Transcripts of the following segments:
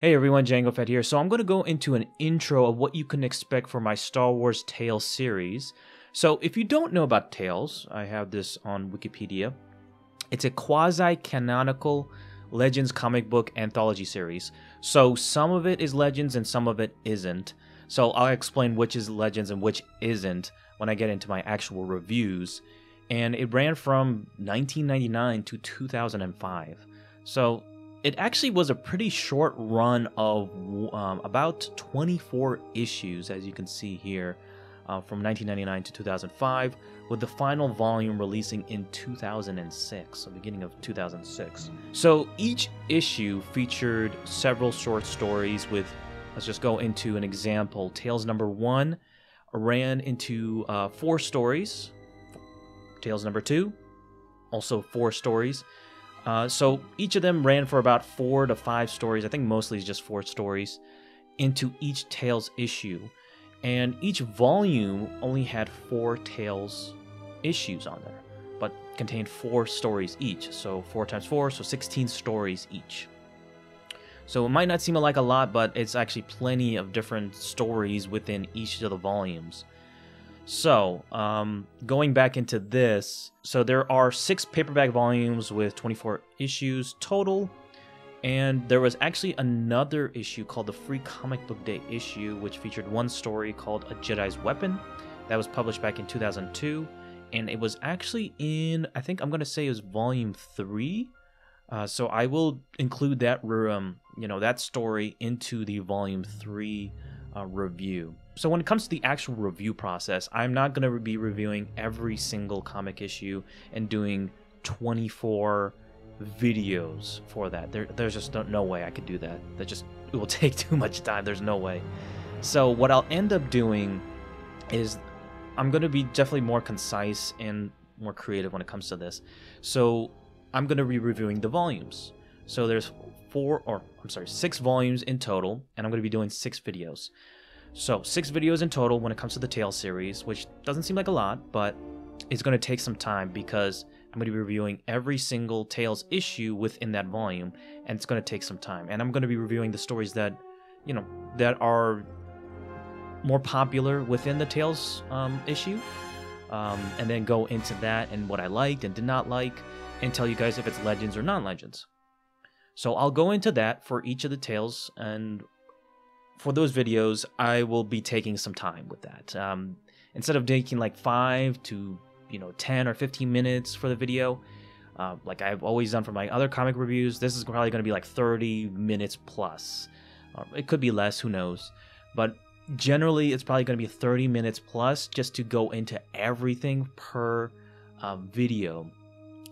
Hey everyone, Jango Fett here. So I'm going to go into an intro of what you can expect for my Star Wars Tales series. So if you don't know about Tales, I have this on Wikipedia. It's a quasi-canonical Legends comic book anthology series. So some of it is Legends and some of it isn't. So I'll explain which is Legends and which isn't when I get into my actual reviews. And it ran from 1999 to 2005. So it actually was a pretty short run of about 24 issues, as you can see here, from 1999 to 2005, with the final volume releasing in 2006, so beginning of 2006. So each issue featured several short stories with, let's just go into an example. Tales number 1 ran into 4 stories. Tales number 2, also 4 stories. So each of them ran for about 4 to 5 stories. I think mostly it's just 4 stories into each Tales issue. And each volume only had 4 Tales issues on there, but contained 4 stories each. So 4 times 4, so 16 stories each. So it might not seem like a lot, but it's actually plenty of different stories within each of the volumes. So, going back into this, so there are 6 paperback volumes with 24 issues total, and there was actually another issue called the Free Comic Book Day issue, which featured one story called A Jedi's Weapon, that was published back in 2002, and it was actually in, I think I'm going to say it was volume 3, so I will include that, that story into the volume 3 review. So when it comes to the actual review process, I'm not going to be reviewing every single comic issue and doing 24 videos for that. There's just no way I could do that. It will take too much time. There's no way. So what I'll end up doing is I'm going to be definitely more concise and more creative when it comes to this. So I'm going to be reviewing the volumes. So there's 6 volumes in total, and I'm going to be doing 6 videos. So 6 videos in total when it comes to the Tales series, which doesn't seem like a lot, but it's going to take some time because I'm going to be reviewing every single Tales issue within that volume, and it's going to take some time. And I'm going to be reviewing the stories that, that are more popular within the Tales issue, and then go into that and what I liked and did not like, and tell you guys if it's Legends or non-Legends. So I'll go into that for each of the Tales, and for those videos, I will be taking some time with that. Instead of taking like 5 to 10 or 15 minutes for the video, like I've always done for my other comic reviews, this is probably going to be like 30 minutes plus. It could be less, who knows. But generally, it's probably going to be 30 minutes plus just to go into everything per video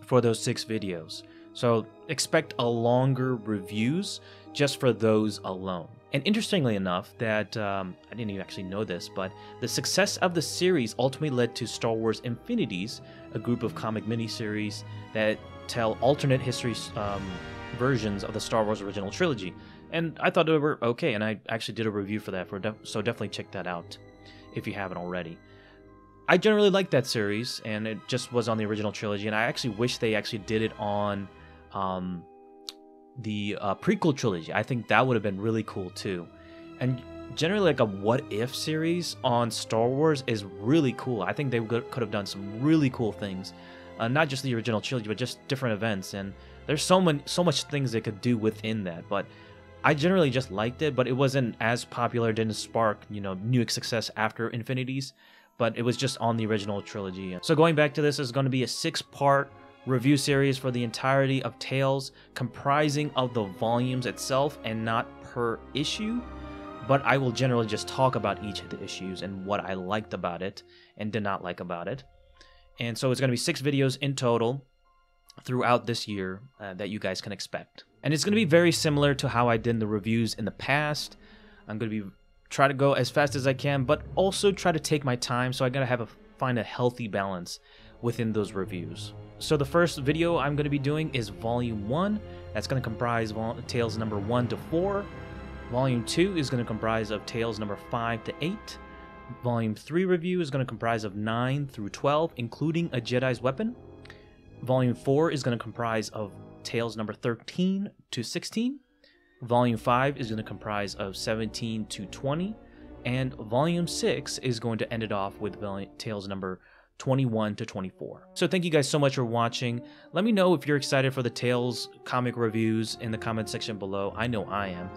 for those 6 videos. So expect a longer reviews just for those alone. And interestingly enough, that I didn't even actually know this, but the success of the series ultimately led to Star Wars Infinities, a group of comic miniseries that tell alternate history versions of the Star Wars original trilogy. And I thought they were okay, and I actually did a review for that, so definitely check that out if you haven't already. I generally like that series, and it just was on the original trilogy, and I actually wish they actually did it on the prequel trilogy. I think that would have been really cool too. And generally, like a what if series on Star Wars is really cool. I think they could have done some really cool things, not just the original trilogy, but just different events. And there's so much things they could do within that. But I generally just liked it, but it wasn't as popular. Didn't spark new success after Infinities, but it was just on the original trilogy. So going back to this is going to be a 6-part review series for the entirety of Tales, comprising of the volumes itself and not per issue, but I will generally just talk about each of the issues and what I liked about it and did not like about it. And so it's going to be 6 videos in total throughout this year that you guys can expect. And it's going to be very similar to how I did the reviews in the past. I'm going to try to go as fast as I can, but also try to take my time, so I got to find a healthy balance within those reviews. So the first video I'm going to be doing is Volume 1. That's going to comprise Tales number 1 to 4. Volume 2 is going to comprise of Tales number 5 to 8. Volume 3 review is going to comprise of 9 through 12, including A Jedi's Weapon. Volume 4 is going to comprise of Tales number 13 to 16. Volume 5 is going to comprise of 17 to 20, and Volume 6 is going to end it off with Tales number 21 to 24. So thank you guys so much for watching. Let me know if you're excited for the Tales comic reviews in the comment section below. I know I am.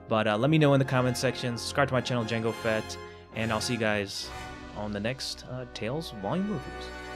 But let me know in the comment section. Subscribe to my channel, Django Fett, and I'll see you guys on the next Tales volume reviews.